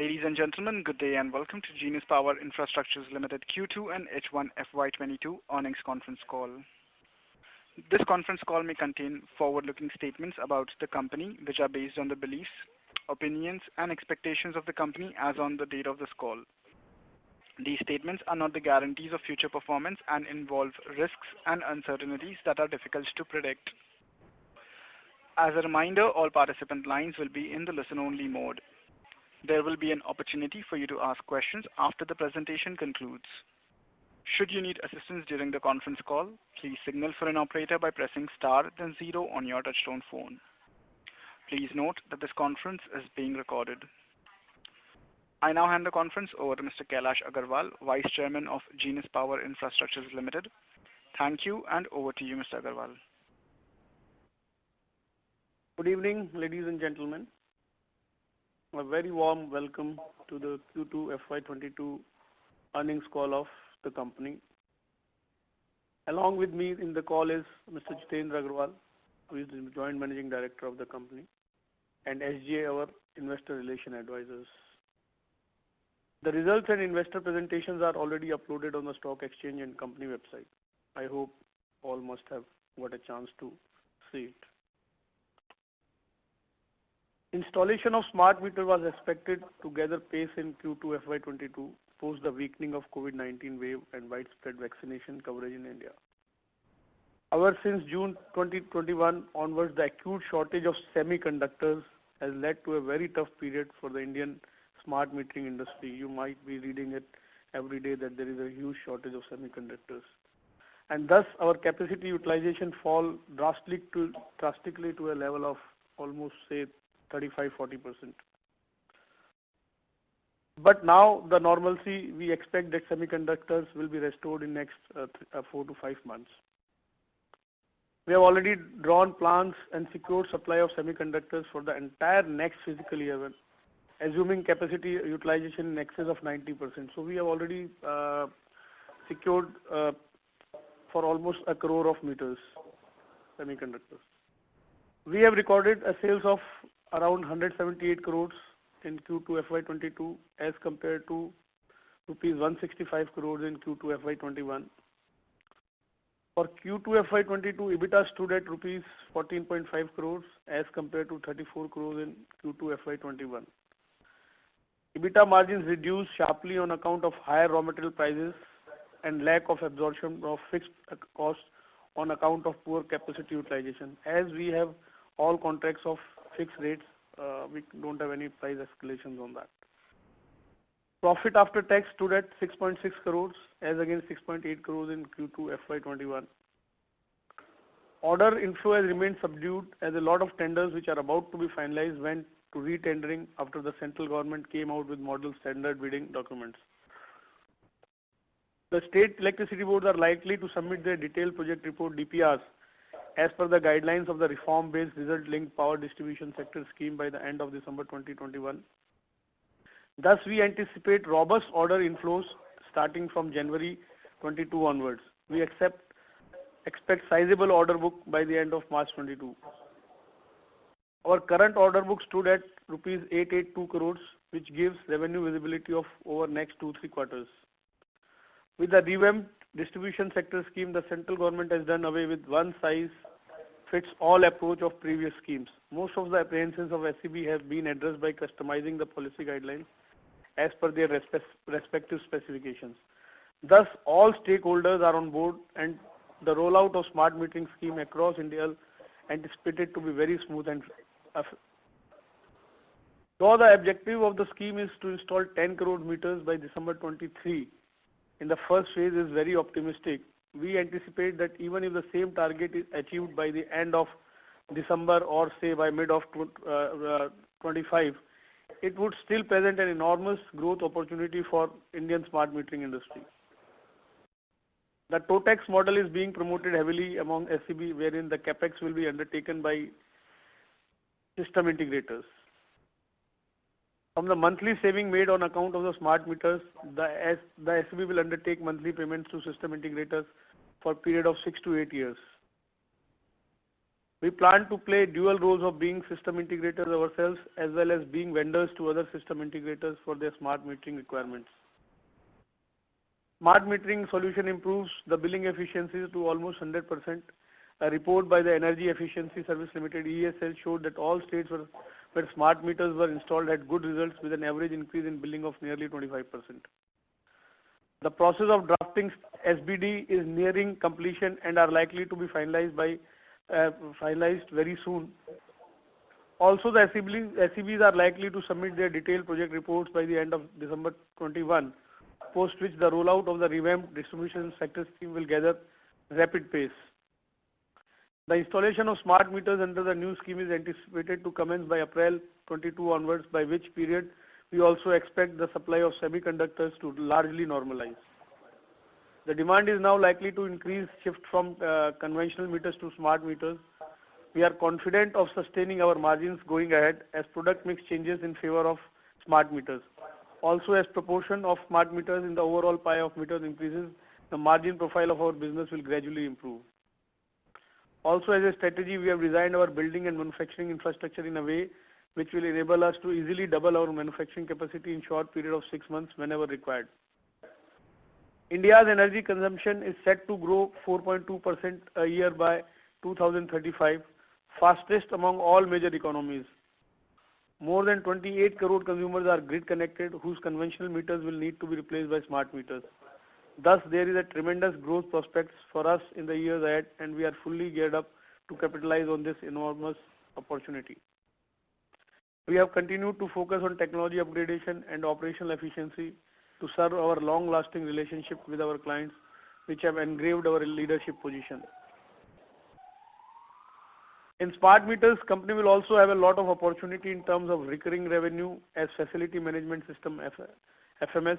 Ladies and gentlemen, good day and welcome to Genius Power Infrastructures Limited Q2 and H1 FY22 earnings conference call. This conference call may contain forward-looking statements about the company, which are based on the beliefs, opinions, and expectations of the company as on the date of this call. These statements are not the guarantees of future performance and involve risks and uncertainties that are difficult to predict. As a reminder, all participant lines will be in the listen-only mode. There will be an opportunity for you to ask questions after the presentation concludes. Should you need assistance during the conference call, please signal for an operator by pressing star then 0 on your touchtone phone. Please note that this conference is being recorded. I now hand the conference over to Mr. Kailash Agarwal, Vice Chairman of Genius Power Infrastructures Limited. Thank you, and over to you, Mr. Agarwal. Good evening, ladies and gentlemen. A very warm welcome to the Q2 FY22 earnings call of the company. Along with me in the call is Mr. Jitendra Agarwal, who is the Joint Managing Director of the company, and SGA, our Investor Relation Advisors. The results and investor presentations are already uploaded on the stock exchange and company website. I hope all must have got a chance to see it. Installation of smart meter was expected to gather pace in Q2 FY22 post the weakening of COVID-19 wave and widespread vaccination coverage in India. However, since June 2021 onwards, the acute shortage of semiconductors has led to a very tough period for the Indian smart metering industry. You might be reading it every day that there is a huge shortage of semiconductors. And thus, our capacity utilization fall drastically to a level of almost, say, 35-40%. But now the normalcy, we expect that semiconductors will be restored in next 4 to 5 months. We have already drawn plans and secured supply of semiconductors for the entire next fiscal year, assuming capacity utilization in excess of 90%. So we have already secured for almost 1 crore of meters, semiconductors. We have recorded a sales of around 178 crores in Q2 FY22 as compared to rupees 165 crores in Q2 FY21. For Q2 FY22, EBITDA stood at rupees 14.5 crores as compared to 34 crores in Q2 FY21. EBITDA margins reduced sharply on account of higher raw material prices and lack of absorption of fixed costs on account of poor capacity utilization. As we have all contracts of fixed rates, we don't have any price escalations on that. Profit after tax stood at 6.6 crores as against 6.8 crores in Q2 FY21. Order inflow has remained subdued as a lot of tenders which are about to be finalized went to re-tendering after the central government came out with model standard bidding documents. The state electricity boards are likely to submit their detailed project report DPRs as per the guidelines of the reform-based result-linked power distribution sector scheme by the end of December 2021. Thus, we anticipate robust order inflows starting from January 22 onwards. We expect sizable order book by the end of March 22. Our current order book stood at rupees 882 crores, which gives revenue visibility of over next 2-3 quarters. With the revamped distribution sector scheme, the central government has done away with one-size-fits-all approach of previous schemes. Most of the apprehensions of SEB have been addressed by customizing the policy guidelines as per their respective specifications. Thus, all stakeholders are on board and the rollout of smart metering scheme across India is anticipated to be very smooth and though the objective of the scheme is to install 10 crore meters by December 23, in the first phase is very optimistic. We anticipate that even if the same target is achieved by the end of December or say by mid of 25, it would still present an enormous growth opportunity for Indian smart metering industry. The TOTEX model is being promoted heavily among SEB, wherein the capex will be undertaken by system integrators. From the monthly saving made on account of the smart meters, the SEB will undertake monthly payments to system integrators for a period of 6 to 8 years. We plan to play dual roles of being system integrators ourselves as well as being vendors to other system integrators for their smart metering requirements. Smart metering solution improves the billing efficiencies to almost 100%. A report by the Energy Efficiency Service Limited (ESL) showed that all states where smart meters were installed had good results with an average increase in billing of nearly 25%. The process of drafting SBD is nearing completion and are likely to be finalized very soon. Also, the SEBs are likely to submit their detailed project reports by the end of December 21, post which the rollout of the revamped distribution sector scheme will gather rapid pace. The installation of smart meters under the new scheme is anticipated to commence by April 22 onwards, by which period we also expect the supply of semiconductors to largely normalize. The demand is now likely to increase, shift from conventional meters to smart meters. We are confident of sustaining our margins going ahead as product mix changes in favor of smart meters. Also, as proportion of smart meters in the overall pie of meters increases, the margin profile of our business will gradually improve. Also, as a strategy, we have designed our building and manufacturing infrastructure in a way which will enable us to easily double our manufacturing capacity in short period of 6 months whenever required. India's energy consumption is set to grow 4.2% a year by 2035, fastest among all major economies. More than 28 crore consumers are grid connected, whose conventional meters will need to be replaced by smart meters. Thus, there is a tremendous growth prospects for us in the years ahead, and we are fully geared up to capitalize on this enormous opportunity. We have continued to focus on technology upgradation and operational efficiency to serve our long-lasting relationship with our clients, which have engraved our leadership position. In smart meters, company will also have a lot of opportunity in terms of recurring revenue, as facility management system FMS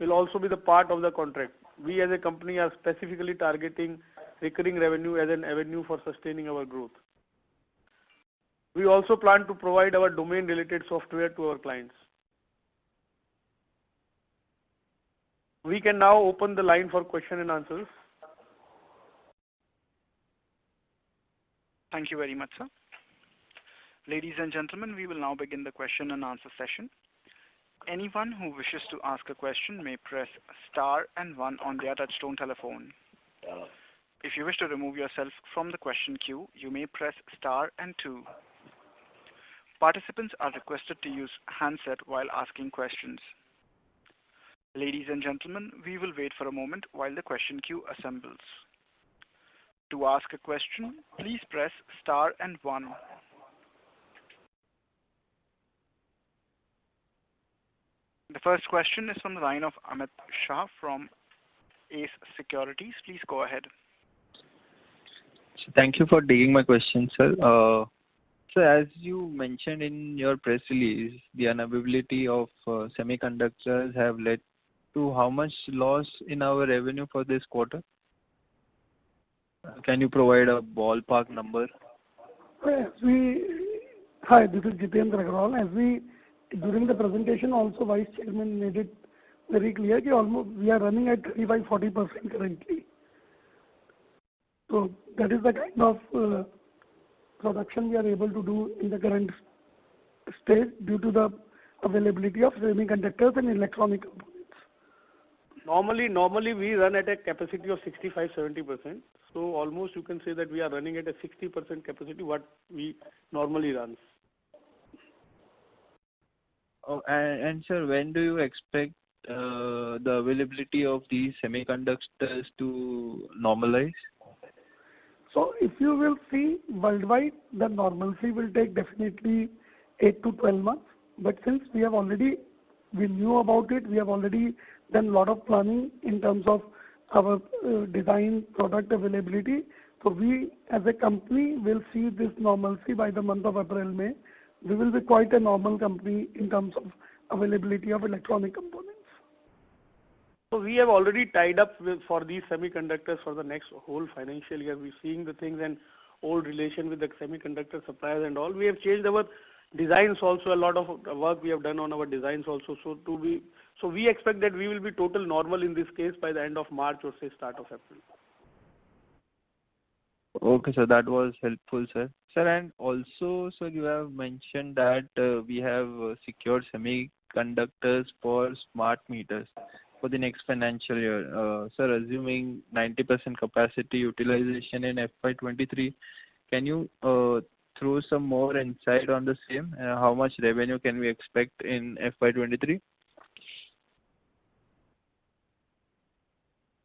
will also be the part of the contract. We as a company are specifically targeting recurring revenue as an avenue for sustaining our growth. We also plan to provide our domain related software to our clients. We can now open the line for question and answers. Thank you very much, sir. Ladies and gentlemen, we will now begin the question and answer session. Anyone who wishes to ask a question may press star and 1 on their touchtone telephone. If you wish to remove yourself from the question queue, you may press star and 2. Participants are requested to use handset while asking questions. Ladies and gentlemen, we will wait for a moment while the question queue assembles. To ask a question, please press star and 1. The first question is from the line of Amit Shah from Ace Securities. Please go ahead. Thank you for taking my question, sir. So as you mentioned in your press release, the unavailability of semiconductors have led to how much loss in our revenue for this quarter? Can you provide a ballpark number? Hi, this is Jitendra Agarwal. During the presentation also, Vice Chairman made it very clear that almost we are running at 35-40% currently. So that is the kind of production we are able to do in the current state due to the availability of semiconductors and electronic components. Normally we run at a capacity of 65-70%. So almost you can say that we are running at a 60% capacity what we normally run. Oh, and sir, when do you expect the availability of these semiconductors to normalize? So if you will see worldwide, the normalcy will take definitely 8 to 12 months. But since we knew about it, we have already done a lot of planning in terms of our design product availability. So we as a company will see this normalcy by the month of April, May. We will be quite a normal company in terms of availability of electronic components. So we have already tied up for these semiconductors for the next whole financial year. We're seeing the things and old relation with the semiconductor suppliers and all. We have changed our designs also. A lot of work we have done on our designs also. So we expect that we will be total normal in this case by the end of March or say start of April. Okay, sir, that was helpful, sir. Sir, and also, sir, you have mentioned that we have secured semiconductors for smart meters for the next financial year. Sir, assuming 90% capacity utilization in FY23, can you throw some more insight on the same? How much revenue can we expect in FY23?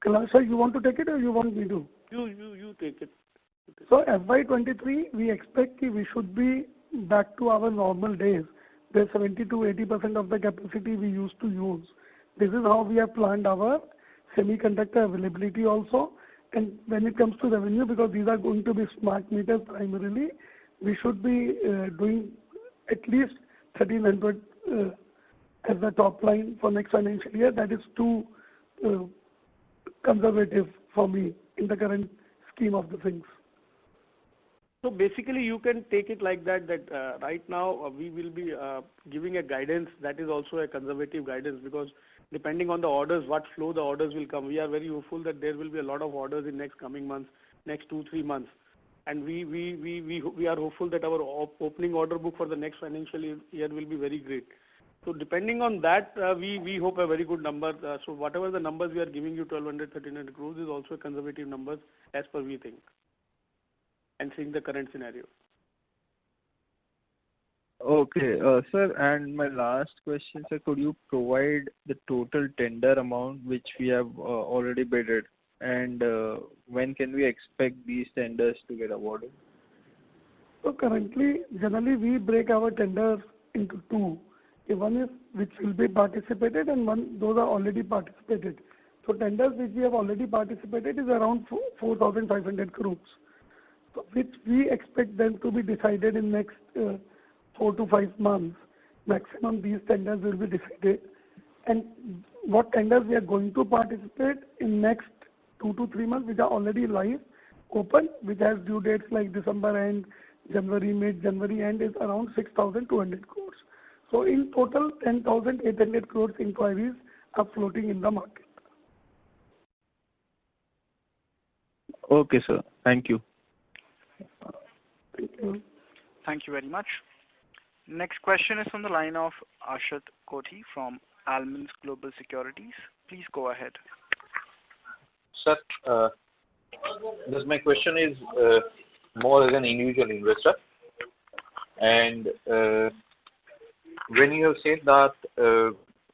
Kailash sir, you want to take it or you want me to? You take it. So FY23, we expect we should be back to our normal days, where 70 to 80% of the capacity we used to use. This is how we have planned our semiconductor availability also. And when it comes to revenue, because these are going to be smart meters primarily, we should be doing at least 1,300 as the top line for next financial year. That is too conservative for me in the current scheme of the things. So basically, you can take it like that, right now we will be giving a guidance that is also a conservative guidance, because depending on the orders, what flow the orders will come. We are very hopeful that there will be a lot of orders in next coming months, next 2-3 months. And we are hopeful that our opening order book for the next financial year will be very great. So depending on that, we hope a very good number. So whatever the numbers we are giving you, 1,200-1,300 crores, is also a conservative numbers as per we think, and seeing the current scenario. Okay, sir, and my last question, sir, could you provide the total tender amount which we have already bidded, and when can we expect these tenders to get awarded? So currently, generally we break our tenders into two. One is which will be participated, and one those are already participated. So tenders which we have already participated is around 4,500 crores. So which we expect them to be decided in next 4 to 5 months. Maximum these tenders will be decided. And what tenders we are going to participate in next 2 to 3 months, which are already live, open, which has due dates like December end, January, mid-January end, is around 6,200 crores. So in total, 10,800 crores inquiries are floating in the market. Okay, sir. Thank you. Thank you. Thank you very much. Next question is from the line of Ashit Kothi from Almondz Global Securities. Please go ahead. Sir, my question is more as an individual investor. And when you have said that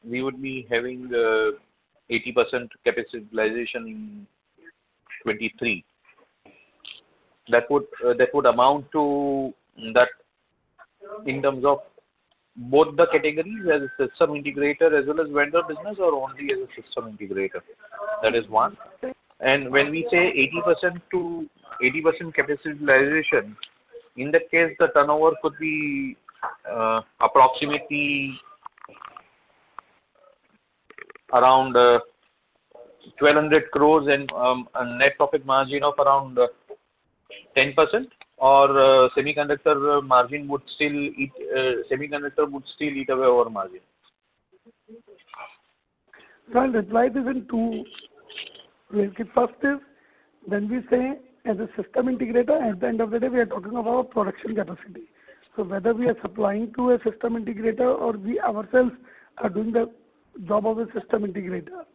we would be having 80% capacity utilization in 23, that would amount to that in terms of both the categories, as a system integrator as well as vendor business, or only as a system integrator? That is one. And when we say 80% capacity utilization, in that case the turnover could be approximately around 1,200 crores and a net profit margin of around 10%, or semiconductor would still eat away our margin? So I'll reply this in two ways. First is, when we say as a system integrator, at the end of the day we are talking about production capacity. So whether we are supplying to a system integrator or we ourselves are doing the job of a system integrator,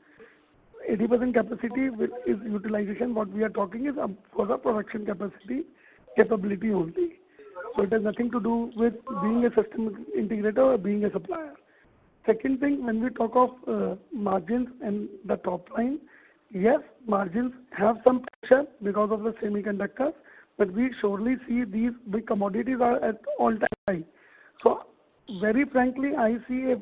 80% capacity is utilization. What we are talking is for the production capability only. So it has nothing to do with being a system integrator or being a supplier. Second thing, when we talk of margins and the top line, yes, margins have some pressure because of the semiconductors, but we surely see these big commodities are at all-time high. So very frankly, I see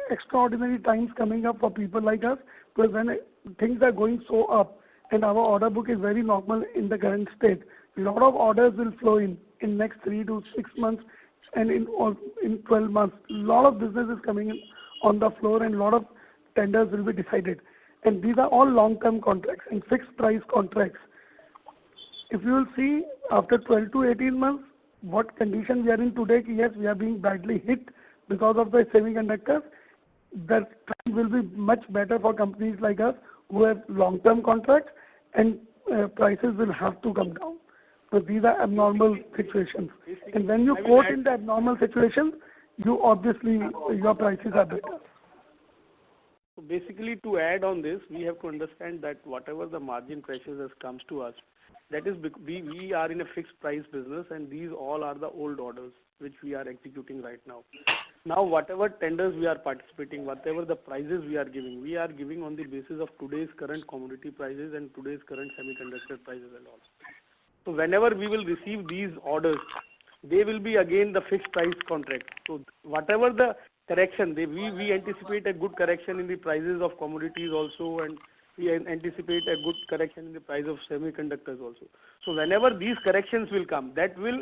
extraordinary times coming up for people like us, because when things are going so up and our order book is very normal in the current state, a lot of orders will flow in next 3 to 6 months, and in 12 months. A lot of business is coming in on the floor, and a lot of tenders will be decided. And these are all long-term contracts and fixed price contracts. If you will see, after 12 to 18 months, what condition we are in today, yes, we are being badly hit because of the semiconductors. The time will be much better for companies like us who have long-term contracts, and prices will have to come down. So these are abnormal situations. And when you quote in the abnormal situations, you obviously, your prices are better. So basically, to add on this, we have to understand that whatever the margin pressures has comes to us, that is we are in a fixed price business, and these all are the old orders which we are executing right now. Now, whatever tenders we are participating, whatever the prices we are giving on the basis of today's current commodity prices and today's current semiconductor prices and all. So whenever we will receive these orders, they will be again the fixed price contract. So whatever the correction, we anticipate a good correction in the prices of commodities also, and we anticipate a good correction in the price of semiconductors also. So whenever these corrections will come, that will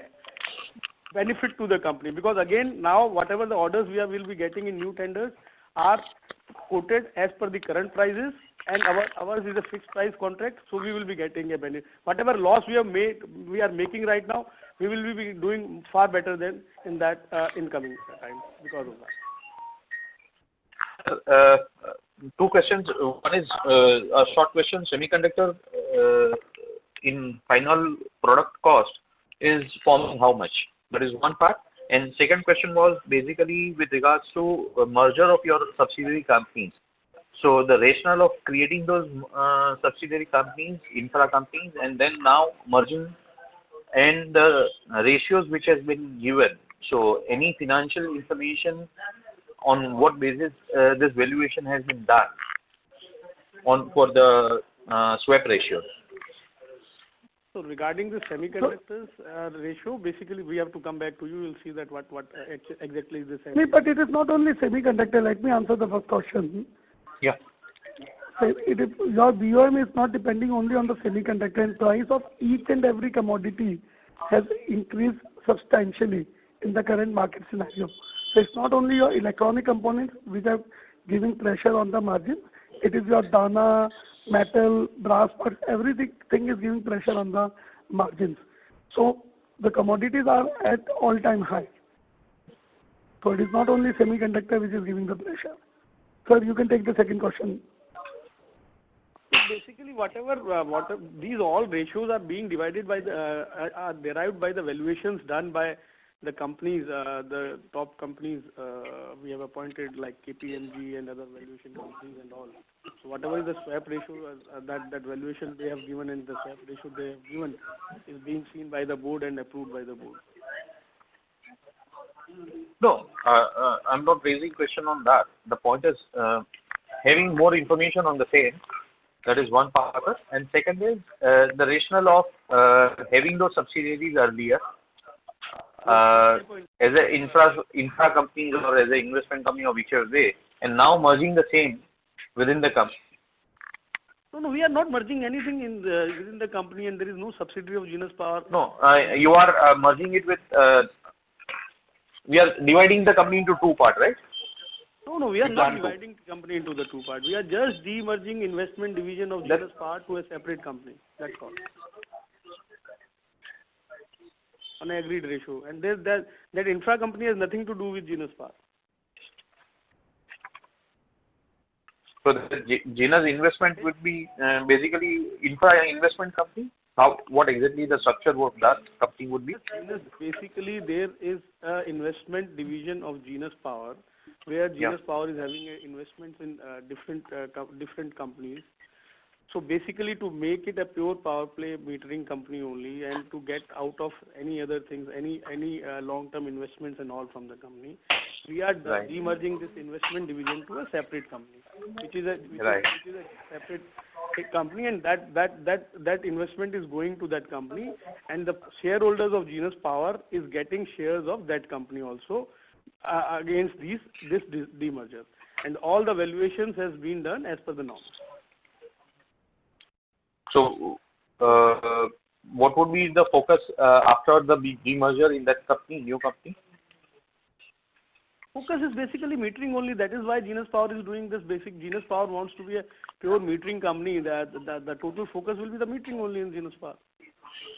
benefit to the company, because again now whatever the orders will be getting in new tenders are quoted as per the current prices, and ours is a fixed price contract, so we will be getting a benefit. Whatever loss we are making right now, we will be doing far better than in that incoming time because of that. Two questions. One is a short question. Semiconductor in final product cost is forming how much? That is one part. And second question was basically with regards to merger of your subsidiary companies. So the rationale of creating those subsidiary companies, infra companies, and then now merging, and the ratios which has been given. So any financial information on what basis this valuation has been done for the swap ratios? So regarding the semiconductors ratio, basically we have to come back to you. You'll see that what exactly is the same. But it is not only semiconductor. Let me answer the first question. Yeah. So your BOM is not depending only on the semiconductor, and price of each and every commodity has increased substantially in the current market scenario. So it's not only your electronic components which are giving pressure on the margin. It is your dana, metal, brass parts, everything is giving pressure on the margins. So the commodities are at all-time high. So it is not only semiconductor which is giving the pressure. Sir, you can take the second question. So basically, whatever these all ratios are being divided by are derived by the valuations done by the companies, the top companies we have appointed, like KPMG and other valuation companies and all. So whatever is the swap ratio, that valuation they have given and the swap ratio they have given is being seen by the board and approved by the board. No, I'm not raising question on that. The point is having more information on the same. That is one part of it. And second is the rationale of having those subsidiaries earlier as an infra company or as an investment company or whichever way, and now merging the same within the company. No, we are not merging anything within the company, and there is no subsidiary of Genus Power. No, you are merging it with. We are dividing the company into two parts, right? No, we are not dividing the company into the two parts. We are just demerging investment division of Genus Power to a separate company. That's all. On an agreed ratio. And that infra company has nothing to do with Genus Power. So the Genus investment would be basically infra investment company? What exactly the structure of that company would be? Basically, there is an investment division of Genus Power, where Genus Power is having investments in different companies. So basically, to make it a pure power play metering company only, and to get out of any other things, any long-term investments and all from the company, we are demerging this investment division to a separate company, which is a separate company, and that investment is going to that company, and the shareholders of Genus Power is getting shares of that company also against this demerger, and all the valuations has been done as per the norms. So, what would be the focus after the demerger in that company, new company? Focus is basically metering only. That is why Genus Power is doing this basic. Genus Power wants to be a pure metering company. The total focus will be the metering only in Genus Power.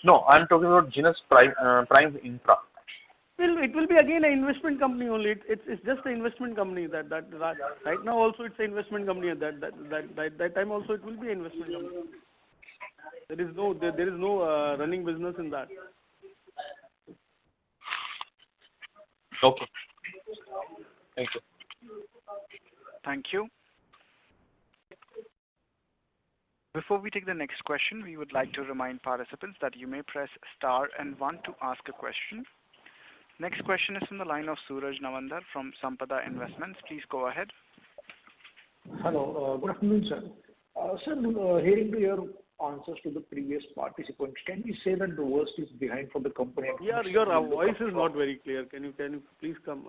No, I'm talking about Genus Prime Infra. Well, it will be again an investment company only. It's just an investment company. That right now also it's an investment company. That time also it will be an investment company. There is no running business in that. Okay. Thank you. Thank you. Before we take the next question, we would like to remind participants that you may press star and 1 to ask a question. Next question is from the line of Suraj Nawandar from Sampada Investments. Please go ahead. Hello. Good afternoon, sir. Sir, hearing to your answers to the previous participants, can you say that the worst is behind for the company? Yeah, your voice is not very clear. Can you please come?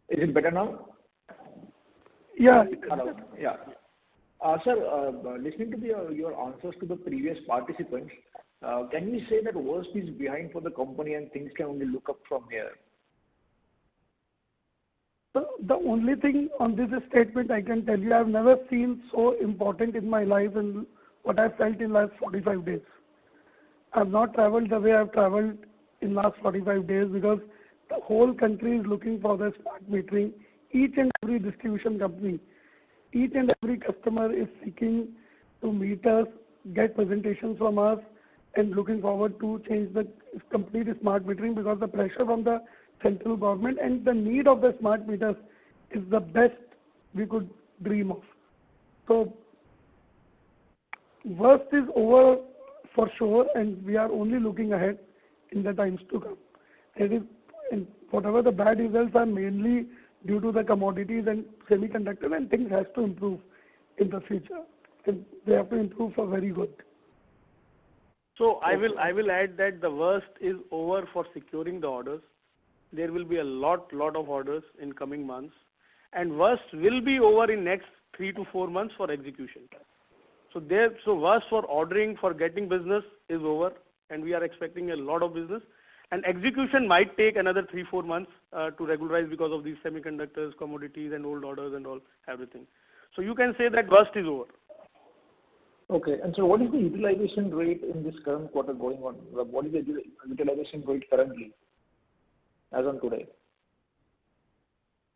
Is it better now? Yeah. Hello. Yeah. Sir, listening to your answers to the previous participants, can you say that worst is behind for the company and things can only look up from here? So the only thing on this statement I can tell you, I've never seen so important in my life and what I felt in last 45 days. I've not traveled the way I've traveled in last 45 days because the whole country is looking for the smart metering. Each and every distribution company, each and every customer is seeking to meet us, get presentations from us, and looking forward to change the complete smart metering because the pressure from the central government and the need of the smart meters is the best we could dream of. So worst is over for sure, and we are only looking ahead in the times to come. And whatever the bad results are mainly due to the commodities and semiconductors, and things has to improve in the future. And they have to improve for very good. So I will add that the worst is over for securing the orders. There will be a lot of orders in coming months, and worst will be over in next 3 to 4 months for execution. So worst for ordering, for getting business is over, and we are expecting a lot of business. And execution might take another 3-4 months to regularize because of these semiconductors, commodities, and old orders and all everything. So you can say that worst is over. Okay. And so what is the utilization rate in this current quarter going on? What is the utilization rate currently as on today?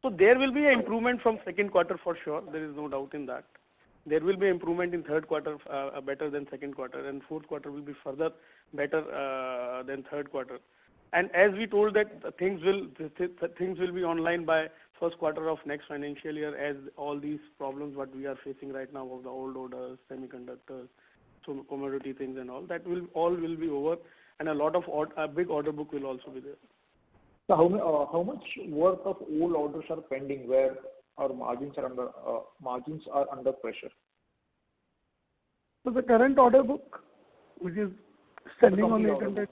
So there will be an improvement from second quarter for sure. There is no doubt in that. There will be improvement in third quarter better than second quarter, and fourth quarter will be further better than third quarter. And as we told that things will be online by first quarter of next financial year, as all these problems what we are facing right now of the old orders, semiconductors, so commodity things and all, that will be over, and a big order book will also be there. So how much worth of old orders are pending where our margins are under pressure? So the current order book, which is standing on 800.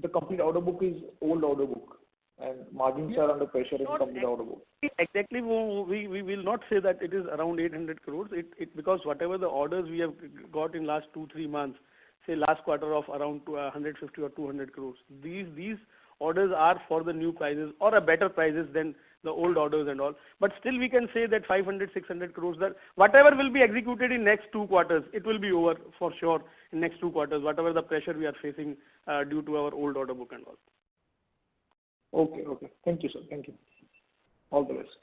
The complete order book is old order book, and margins are under pressure in complete order book. Exactly, we will not say that it is around 800 crores. Because whatever the orders we have got in last 2-3 months, say last quarter of around 150 or 200 crores, these orders are for the new prices or a better prices than the old orders and all. But still we can say that 500-600 crores, that whatever will be executed in next 2 quarters, it will be over for sure in next 2 quarters, whatever the pressure we are facing due to our old order book and all. Okay. Thank you, sir. Thank you. All the best.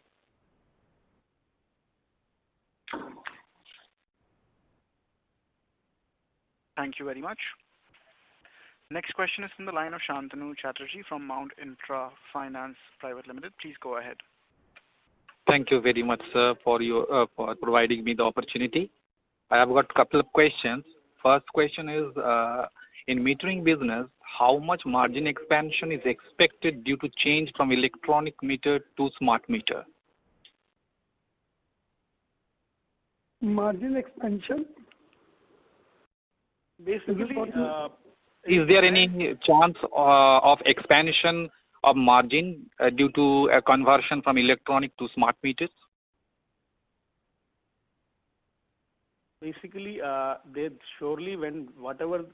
Thank you very much. Next question is from the line of Shantanu Chatterjee from Mount Intra Finance Private Limited. Please go ahead. Thank you very much, sir, for providing me the opportunity. I have got a couple of questions. First question is, in metering business, how much margin expansion is expected due to change from electronic meter to smart meter? Margin expansion? Basically, is there any chance of expansion of margin due to a conversion from electronic to smart meters? Basically, they surely, when whatever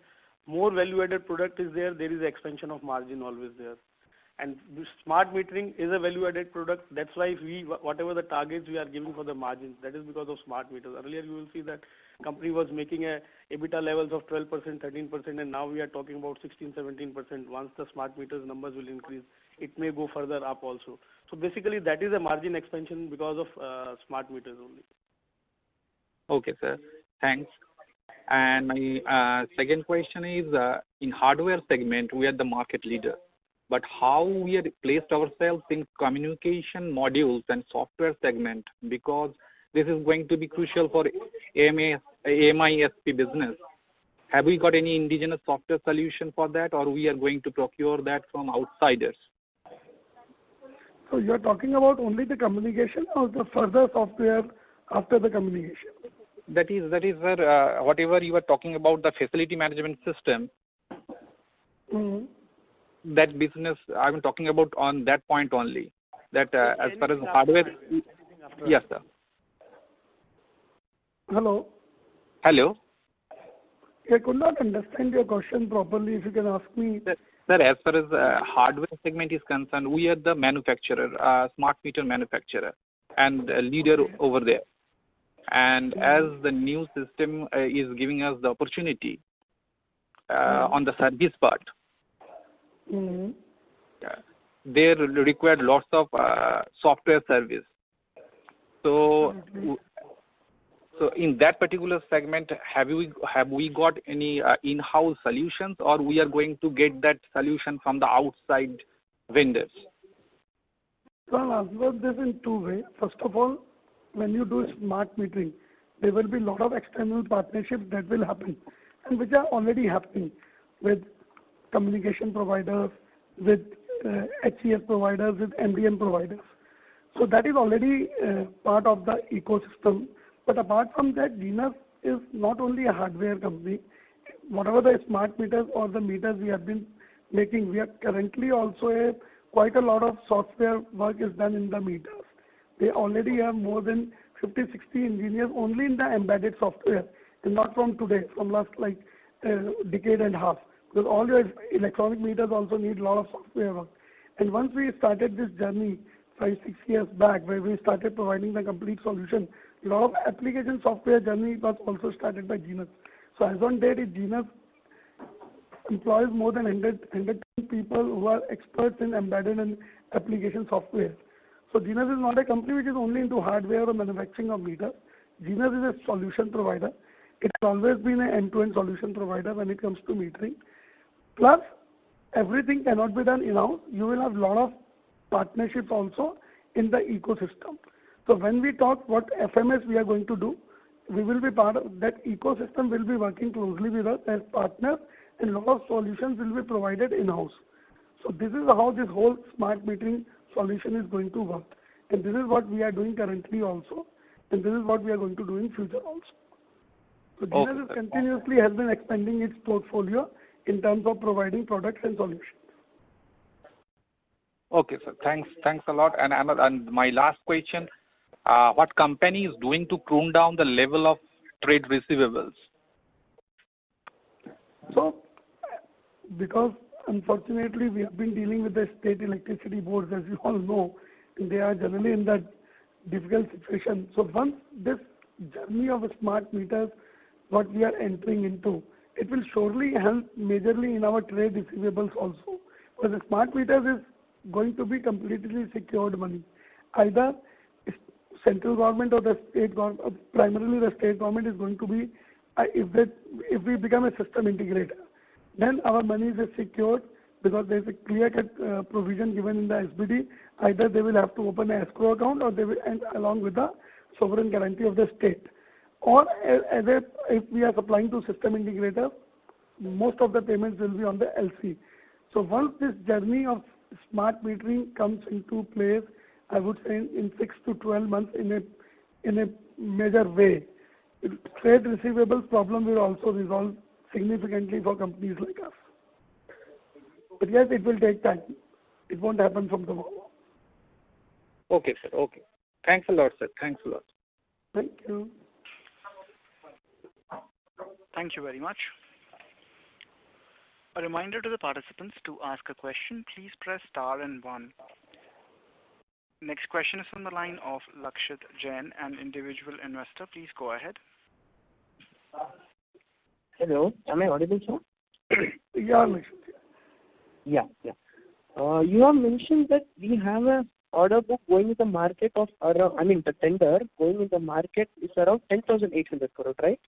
more value-added product is there is expansion of margin always there. And smart metering is a value-added product. That's why whatever the targets we are giving for the margins, that is because of smart meters. Earlier, you will see that company was making a EBITDA levels of 12%, 13%, and now we are talking about 16, 17%. Once the smart meters numbers will increase, it may go further up also. So basically, that is a margin expansion because of smart meters only. Okay, sir. Thanks. And my second question is, in hardware segment, we are the market leader. But how we are placed ourselves in communication modules and software segment, because this is going to be crucial for AMISP business. Have we got any indigenous software solution for that, or we are going to procure that from outsiders? So you are talking about only the communication or the further software after the communication? That is, sir, whatever you are talking about, the facility management system, that business, I'm talking about on that point only. That as far as hardware, yes, sir. Hello? Hello? I could not understand your question properly. If you can ask me. Sir, as far as hardware segment is concerned, we are the manufacturer, smart meter manufacturer, and leader over there. And as the new system is giving us the opportunity on the service part, they required lots of software service. So in that particular segment, have we got any in-house solutions, or we are going to get that solution from the outside vendors? So I'll answer this in two ways. First of all, when you do smart metering, there will be a lot of external partnerships that will happen, and which are already happening with communication providers, with HCS providers, with MDM providers. So that is already part of the ecosystem. But apart from that, Genus is not only a hardware company. Whatever the smart meters or the meters we have been making, we are currently also quite a lot of software work is done in the meters. They already have more than 50, 60 engineers only in the embedded software, and not from today, from last decade and a half. Because all your electronic meters also need a lot of software work. And once we started this journey 5, 6 years back, where we started providing the complete solution, a lot of application software journey was also started by Genus. So as on date, Genus employs more than 100 people who are experts in embedded and application software. So Genus is not a company which is only into hardware or manufacturing of meters. Genus is a solution provider. It has always been an end-to-end solution provider when it comes to metering. Plus, everything cannot be done in-house. You will have a lot of partnerships also in the ecosystem. So when we talk what FMS we are going to do, we will be part of that ecosystem, will be working closely with us as partners, and a lot of solutions will be provided in-house. So this is how this whole smart metering solution is going to work. And this is what we are doing currently also, and this is what we are going to do in future also. So Genus continuously has been expanding its portfolio in terms of providing products and solutions. Okay, sir. Thanks a lot. And my last question, what company is doing to prune down the level of trade receivables? So, because unfortunately we have been dealing with the state electricity boards, as you all know, and they are generally in that difficult situation. So once this journey of smart meters, what we are entering into, it will surely help majorly in our trade receivables also. Because the smart meters is going to be completely secured money. Either central government or the state government, primarily the state government is going to be, if we become a system integrator, then our money is secured because there is a clear-cut provision given in the SBD. Either they will have to open an escrow account, or they will end along with the sovereign guarantee of the state. Or if we are supplying to system integrator, most of the payments will be on the LC. So once this journey of smart metering comes into place, I would say in 6 to 12 months in a major way, trade receivables problem will also resolve significantly for companies like us. But yes, it will take time. It won't happen from tomorrow. Okay, sir. Okay. Thanks a lot, sir. Thanks a lot. Thank you. Thank you very much. A reminder to the participants, to ask a question, please press star and 1. Next question is from the line of Lakshit Jain, an individual investor. Please go ahead. Hello, am I audible, sir? Yeah, Lakshit. Yeah. You have mentioned that we have a order book going in the market of around, I mean, the tender going in the market is around 10,800 crore, right?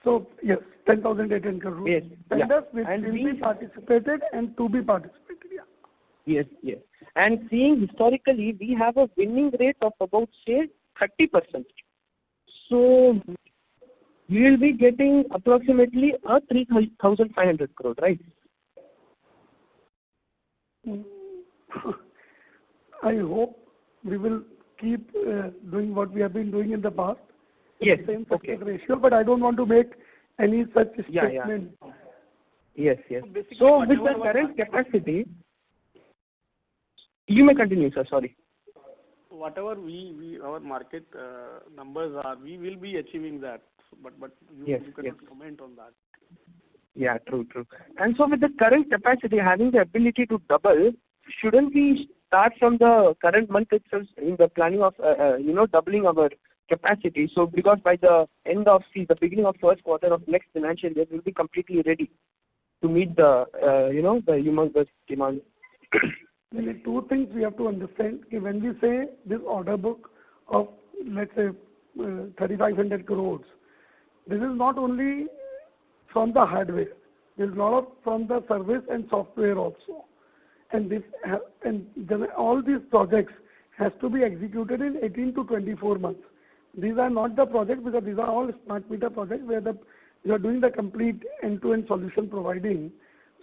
So yes, 10,800 crore. Yes. Tenders Yeah. which And will we be participated and to be participated. Yeah. Yes, yes. And seeing historically, we have a winning rate of about, say, 30%. So we will be getting approximately a 3,500 crore, right? I hope we will keep doing what we have been doing in the past. Yes. Same Okay. success ratio, but I don't want to make any such statement. Yes, yes. basically So with the whatever current capacity, you may continue, sir. Sorry. Whatever our market numbers are, we will be achieving that. But Yes, you cannot yes. comment on that. Yeah, true. And so with the current capacity having the ability to double, shouldn't we start from the current month itself in the planning of, doubling our capacity? So because by the end of the beginning of first quarter of next financial year, we'll be completely ready to meet the, the humongous demand. There are two things we have to understand. When we say this order book of, let's say, 3,500 crores, this is not only from the hardware. There's a lot of from the service and software also. And all these projects has to be executed in 18 to 24 months. These are not the projects because these are all smart meter projects where you are doing the complete end-to-end solution providing.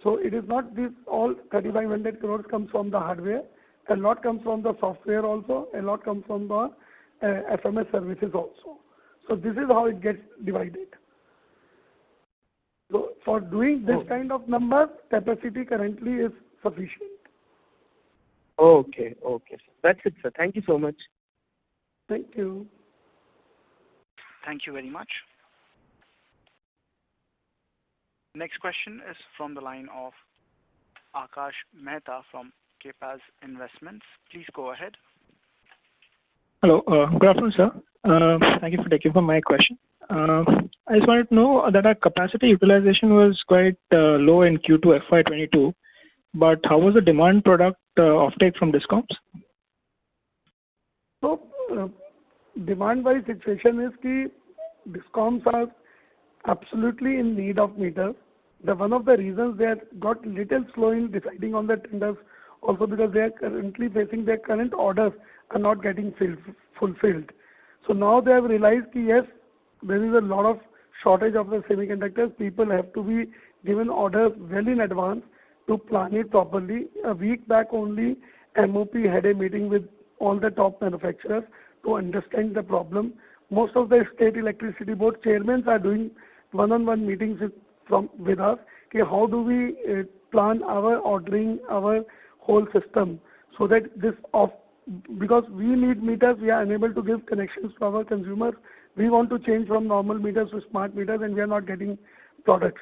So it is not this all 3,500 crores comes from the hardware. A lot comes from the software also. A lot comes from the FMS services also. So this is how it gets divided. So for doing this kind of numbers, capacity currently is sufficient. Okay. That's it, sir. Thank you so much. Thank you. Thank you very much. Next question is from the line of Akash Mehta from Kepaz Investments. Please go ahead. Hello. Good afternoon, sir. Thank you for taking my question. I just wanted to know that our capacity utilization was quite low in Q2 FY22, but how was the demand product offtake from DISCOMs? So, demand-wise situation is that DISCOMs are absolutely in need of meters. One of the reasons they have got little slow in deciding on the tenders also because they are currently facing their current orders are not getting fulfilled. So now they have realized that yes, there is a lot of shortage of the semiconductors. People have to be given orders well in advance to plan it properly. A week back only, MOP had a meeting with all the top manufacturers to understand the problem. Most of the state electricity board chairmen are doing one-on-one meetings with us. Okay, how do we plan our ordering, our whole system, so that because we need meters, we are unable to give connections to our consumers. We want to change from normal meters to smart meters, and we are not getting products.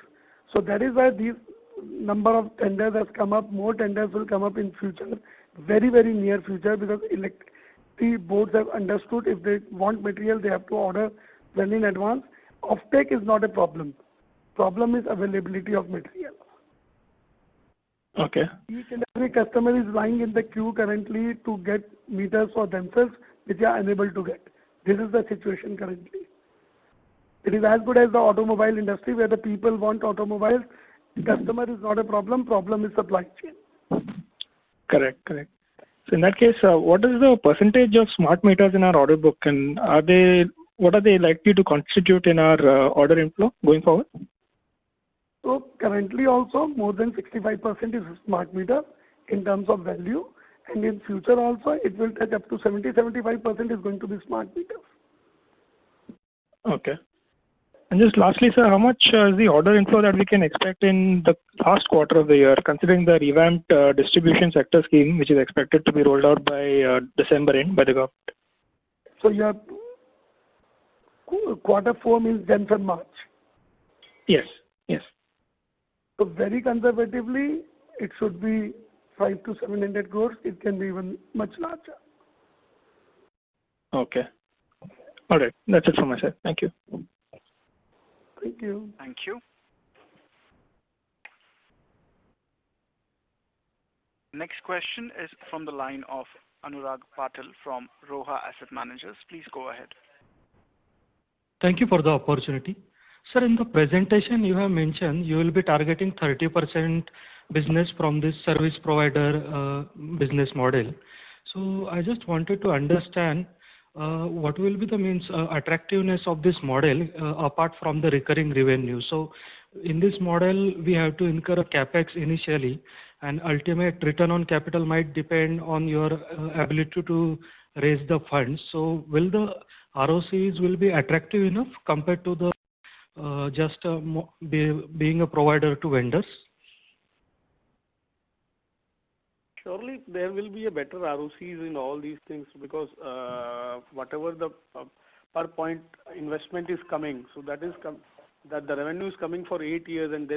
So that is why these number of tenders has come up. More tenders will come up in future, very, very near future, because electricity boards have understood if they want material, they have to order well in advance. Offtake is not a problem. Problem is availability of material. Okay. Each and every customer is lying in the queue currently to get meters for themselves, which they are unable to get. This is the situation currently. It is as good as the automobile industry where the people want automobiles. Customer is not a problem. Problem is supply chain. Correct. So in that case, what is the percentage of smart meters in our order book, and what are they likely to constitute in our order inflow going forward? So currently also more than 65% is smart meter in terms of value, and in future also it will touch up to 70-75% is going to be smart meters. Okay. And just lastly, sir, how much is the order inflow that we can expect in the last quarter of the year, considering the revamped distribution sector scheme, which is expected to be rolled out by December end by the government? So your quarter 4 means Jan and March. Yes. So very conservatively, it should be 500 to 700 crores. It can be even much larger. Okay. All right. That's it from my side. Thank you. Thank you. Thank you. Next question is from the line of Anurag Patil from Roha Asset Managers. Please go ahead. Thank you for the opportunity. Sir, in the presentation you have mentioned you will be targeting 30% business from this service provider business model. So I just wanted to understand what will be the attractiveness of this model apart from the recurring revenue. So in this model we have to incur a capex initially, and ultimate return on capital might depend on your ability to raise the funds. So will the ROCs will be attractive enough compared to the being a provider to vendors? Surely there will be a better ROCs in all these things because whatever the per point investment is coming, so that the revenue is coming for 8 years, and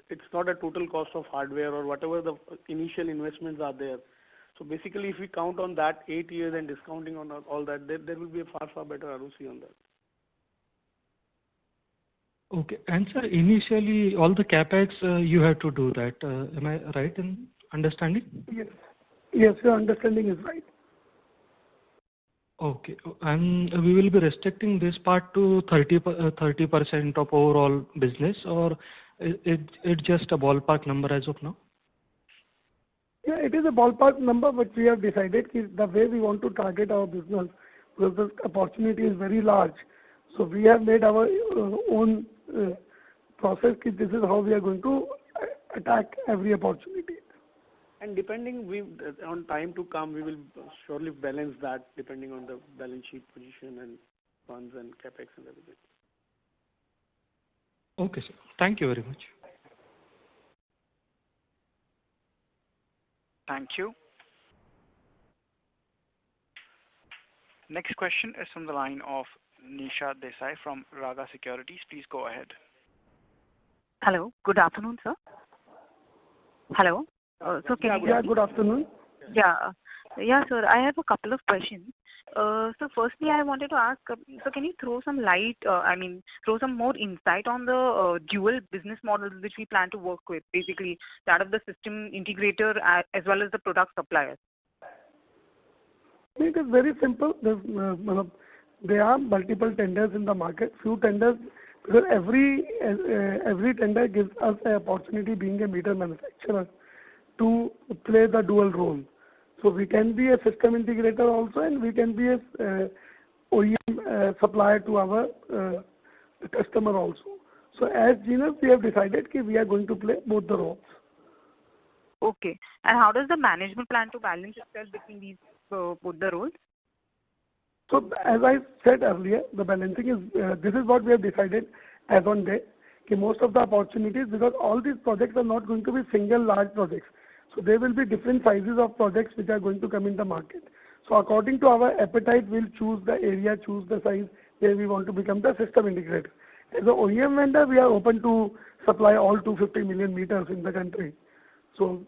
it's not a total cost of hardware or whatever the initial investments are there. So basically, if we count on that 8 years and discounting on all that, there will be a far better ROC on that. Okay. And sir, initially all the capex you have to do that. Am I right in understanding? Yes, your understanding is right. Okay. And we will be restricting this part to 30% of overall business, or it's just a ballpark number as of now? Yeah, it is a ballpark number, but we have decided the way we want to target our business, because the opportunity is very large. So we have made our own process. This is how we are going to attack every opportunity. And depending on time to come, we will surely balance that depending on the balance sheet position and funds and capex and everything. Okay, sir. Thank you very much. Thank you. Next question is from the line of Nisha Desai from Raga Securities. Please go ahead. Hello. Good afternoon, sir. Hello. So can you hear me? Good afternoon. Yeah, sir. I have a couple of questions. So firstly, I wanted to ask, so can you throw some light, throw some more insight on the dual business model which we plan to work with, basically that of the system integrator as well as the product suppliers? It is very simple. There are multiple tenders in the market. Few tenders, because every tender gives us an opportunity, being a meter manufacturer, to play the dual role. So we can be a system integrator also, and we can be a OEM supplier to our customer also. So as Genus, we have decided that we are going to play both the roles. Okay. And how does the management plan to balance itself between these both the roles? So as I said earlier, the balancing is, this is what we have decided as on date, most of the opportunities, because all these projects are not going to be single large projects. So there will be different sizes of projects which are going to come in the market. So according to our appetite, we'll choose the area, choose the size where we want to become the system integrator. As an OEM vendor, we are open to supply all 250 million meters in the country. So.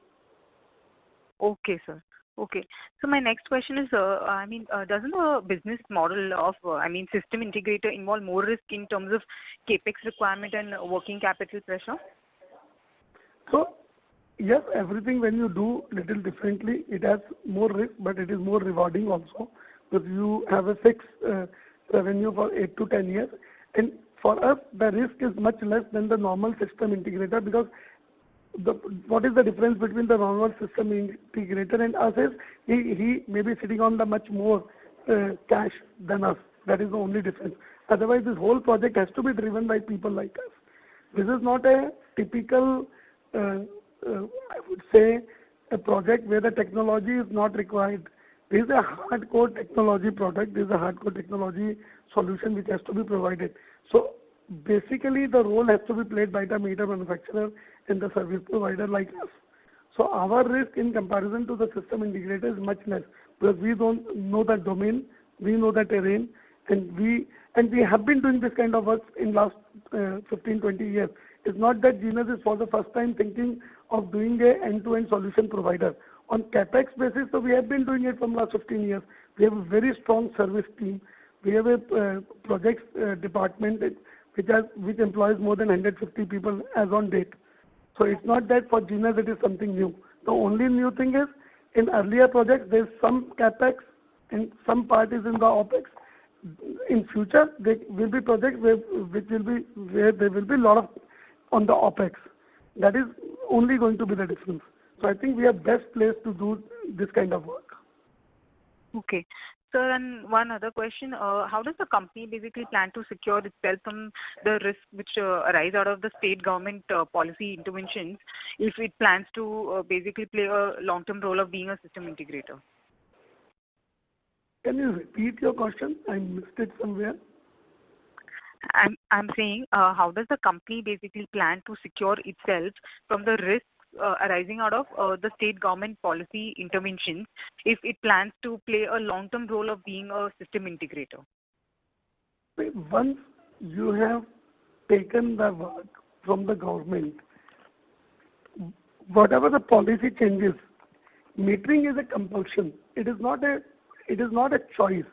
Okay, sir. Okay. So my next question is, doesn't the business model of, system integrator involve more risk in terms of capex requirement and working capital pressure? So, yes, everything when you do little differently, it has more risk, but it is more rewarding also, because you have a fixed revenue for 8 to 10 years. And for us, the risk is much less than the normal system integrator, because what is the difference between the normal system integrator and us is he may be sitting on the much more cash than us. That is the only difference. Otherwise, this whole project has to be driven by people like us. This is not a typical, I would say, a project where the technology is not required. This is a hardcore technology product. This is a hardcore technology solution which has to be provided. So basically, the role has to be played by the meter manufacturer and the service provider like us. So our risk in comparison to the system integrator is much less, because we don't know the domain, we know the terrain, and we have been doing this kind of work in last 15-20 years. It's not that Genus is for the first time thinking of doing a end-to-end solution provider. On capex basis, so we have been doing it from last 15 years. We have a very strong service team. We have a projects department which employs more than 150 people as on date. So it's not that for Genus it is something new. The only new thing is In earlier projects, there's some capex and some part is in the opex. In future, there will be projects where there will be a lot of on the opex. That is only going to be the difference. So I think we are best placed to do this kind of work. Okay. Sir, and one other question. How does the company basically plan to secure itself from the risks which arise out of the state government policy interventions if it plans to basically play a long-term role of being a system integrator? Can you repeat your question? I missed it somewhere. I'm saying, how does the company basically plan to secure itself from the risks arising out of the state government policy interventions if it plans to play a long-term role of being a system integrator? Once you have taken the work from the government, whatever the policy changes, metering is a compulsion. It is not a choice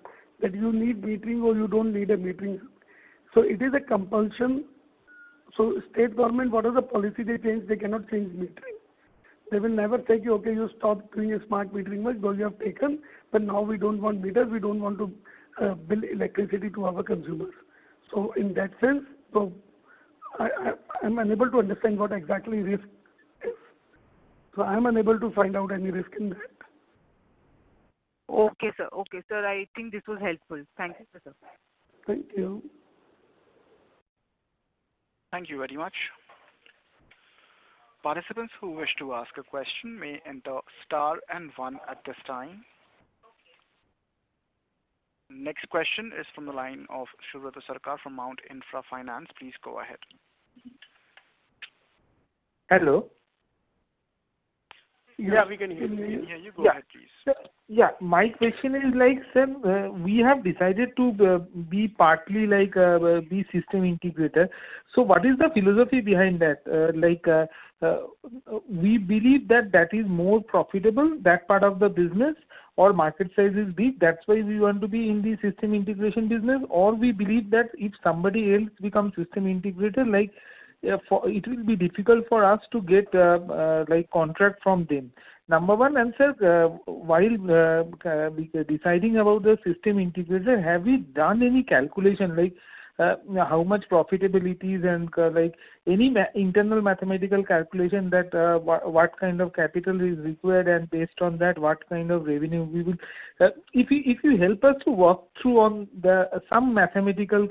that you need metering or you don't need a metering. So it is a compulsion. So state government, whatever the policy they change, they cannot change metering. They will never say, okay, you stop doing a smart metering work, though you have taken, but now we don't want meters, we don't want to bill electricity to our consumers. So in that sense, so I'm unable to understand what exactly risk is. So I'm unable to find out any risk in that. Okay, sir. Okay, sir. I think this was helpful. Thank you, sir. Thank you. Thank you very much. Participants who wish to ask a question may enter star and 1 at this time. Next question is from the line of Subrata Sarkar from Mount Infra Finance. Please go ahead. Hello. Yeah, we can hear you. We can hear you. Go ahead, please. Yeah, my question is like, sir, we have decided to be partly like be system integrator. So what is the philosophy behind that? We believe that is more profitable, that part of the business, or market size is big, that's why we want to be in the system integration business, or we believe that if somebody else becomes system integrator, it will be difficult for us to get contract from them. Number one, and sir, while deciding about the system integrator, have we done any calculation how much profitability is and any internal mathematical calculation that what kind of capital is required, and based on that what kind of revenue we will if you help us to walk through on some mathematical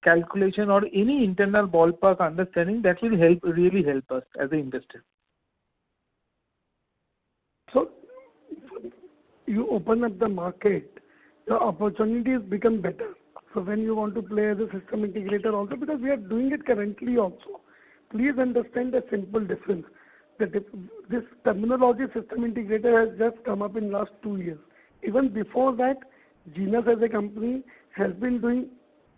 calculation or any internal ballpark understanding, that will really help us as an investor. So you open up the market, the opportunities become better. So when you want to play as a system integrator also, because we are doing it currently also, please understand the simple difference. This terminology system integrator has just come up in last 2 years. Even before that, Genus as a company has been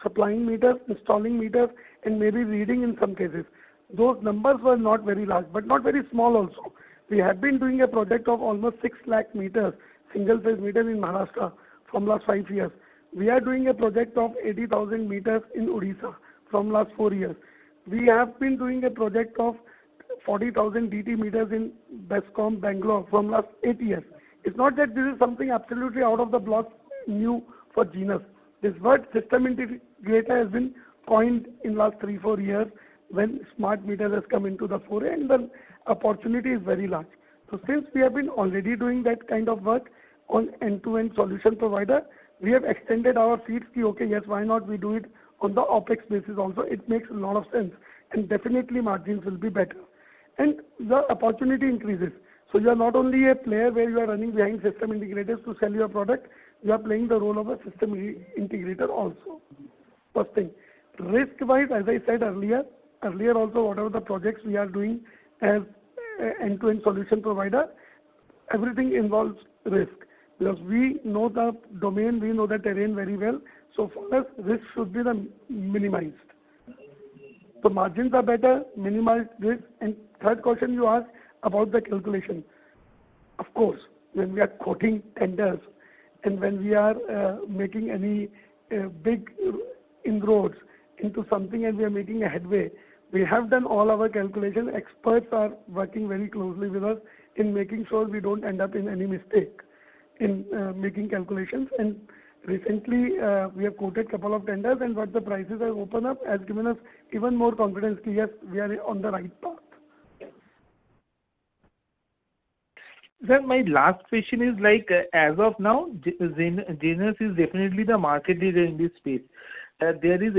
supplying meters, installing meters, and maybe reading in some cases. Those numbers were not very large, but not very small also. We have been doing a project of almost 6 lakh meters, single phase meters in Maharashtra from last 5 years. We are doing a project of 80,000 meters in Odisha from last 4 years. We have been doing a project of 40,000 DT meters in Bescom, Bangalore from last 8 years. It's not that this is something absolutely out of the block new for Genus. This word system integrator has been coined in last 3-4 years when smart meters has come into the foray, and the opportunity is very large. So since we have been already doing that kind of work on end-to-end solution provider, we have extended our feet. Okay, yes, why not we do it on the OPEX basis also? It makes a lot of sense, and definitely margins will be better. And the opportunity increases. So you are not only a player where you are running behind system integrators to sell your product, you are playing the role of a system integrator also. First thing. Risk-wise, as I said earlier also, whatever the projects we are doing as end-to-end solution provider, everything involves risk. Because we know the domain, we know the terrain very well. So for us, risk should be minimized. So margins are better, minimized risk. And third question you asked about the calculation. Of course, when we are quoting tenders and when we are making any big inroads into something and we are making a headway, we have done all our calculation. Experts are working very closely with us in making sure we don't end up in any mistake in making calculations. And recently, we have quoted couple of tenders, and what the prices have opened up has given us even more confidence that yes, we are on the right path. Sir, my last question is as of now, Genus is definitely the market leader in this space. There is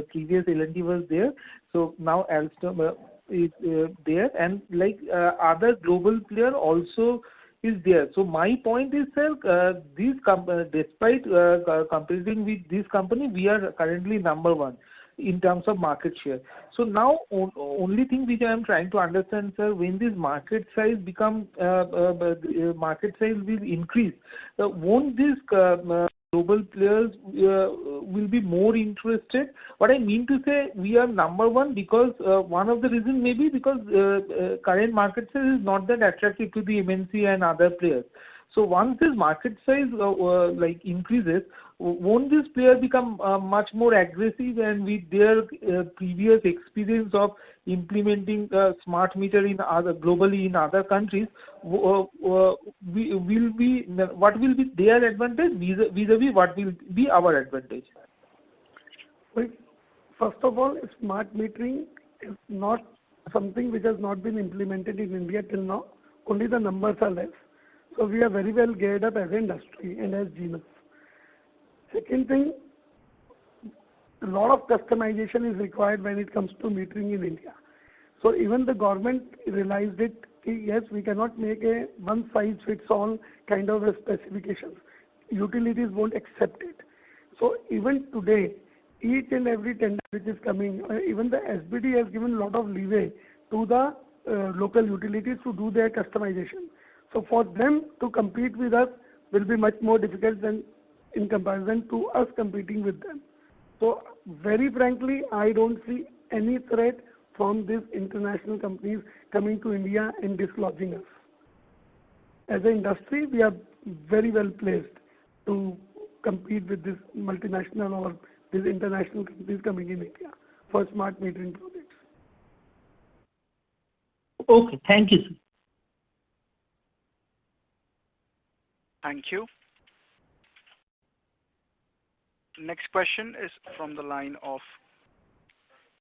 previous L&T was there, so now Alstom is there, and other global player also is there. So my point is, sir, despite competing with this company, we are currently number one in terms of market share. So now only thing which I am trying to understand, sir, when this market size will increase, won't these global players will be more interested? What I mean to say, we are number one because one of the reasons may be because current market size is not that attractive to the MNC and other players. So once this market size increases, won't this player become much more aggressive, and with their previous experience of implementing smart meter globally in other countries, what will be their advantage vis-a-vis what will be our advantage? Well, first of all, smart metering is not something which has not been implemented in India till now. Only the numbers are less. So we are very well geared up as an industry and as Genus. Second thing, a lot of customization is required when it comes to metering in India. So even the government realized it, yes, we cannot make a one-size-fits-all kind of a specifications. Utilities won't accept it. So even today, each and every tender which is coming, even the SBD has given a lot of leeway to the local utilities to do their customization. So for them to compete with us will be much more difficult than in comparison to us competing with them. So very frankly, I don't see any threat from these international companies coming to India and dislodging us. As an industry, we are very well placed to compete with this multinational or these international companies coming in India for smart metering projects. Okay, thank you, sir. Thank you. Next question is from the line of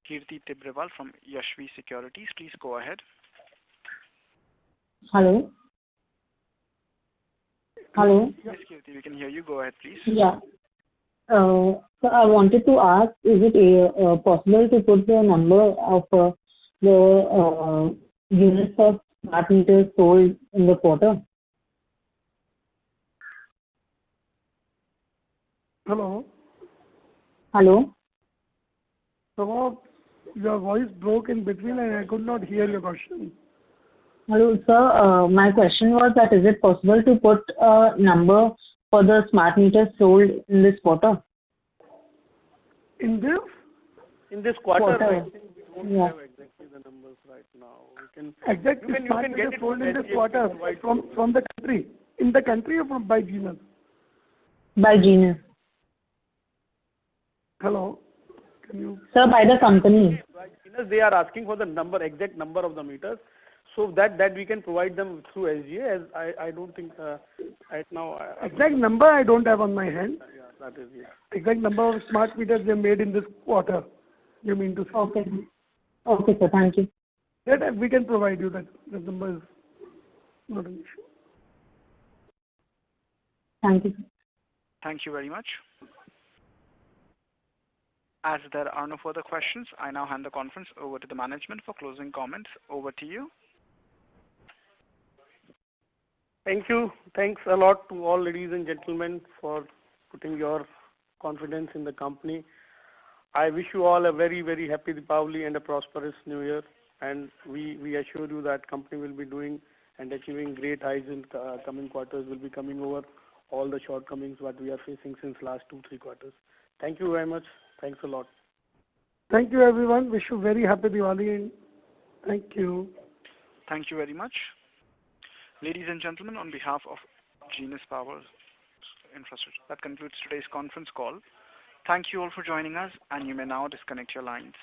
Kirti Tibrewal from Yashvi Securities. Please go ahead. Hello. Hello. Yes, Kirti, we can hear you. Go ahead, please. Yeah. So I wanted to ask, is it possible to put the number of the units of smart meters sold in the quarter? Hello. Hello. So your voice broke in between and I could not hear your question. Hello, sir. My question was that is it possible to put a number for the smart meters sold in this quarter? In this? In this quarter, I think we don't Yeah. have exactly the numbers right now. Exactly. You can get it sold in from this quarter from the country. In the country or from by Genus? By Genus. Hello. Can you? Sir, by the company. By Genus, they are asking for the exact number of the meters, so that we can provide them through SGA. As I don't think right now. Exact number I don't have on my hand. Yeah, that is it. Exact number of smart meters they made in this quarter. You mean to say? Okay. Okay, sir. Thank you. That we can provide you that. The number is not an issue. Thank you, sir. Thank you very much. As there are no further questions, I now hand the conference over to the management for closing comments. Over to you. Thank you. Thanks a lot to all ladies and gentlemen for putting your confidence in the company. I wish you all a very, very happy Deepavali and a prosperous New Year. And we assure you that company will be doing and achieving great highs in coming quarters. Will be coming over all the shortcomings what we are facing since last 2-3 quarters. Thank you very much. Thanks a lot. Thank you, everyone. Wish you very happy Diwali and thank you. Thank you very much. Ladies and gentlemen, on behalf of Genus Power Infrastructure, that concludes today's conference call. Thank you all for joining us, and you may now disconnect your lines.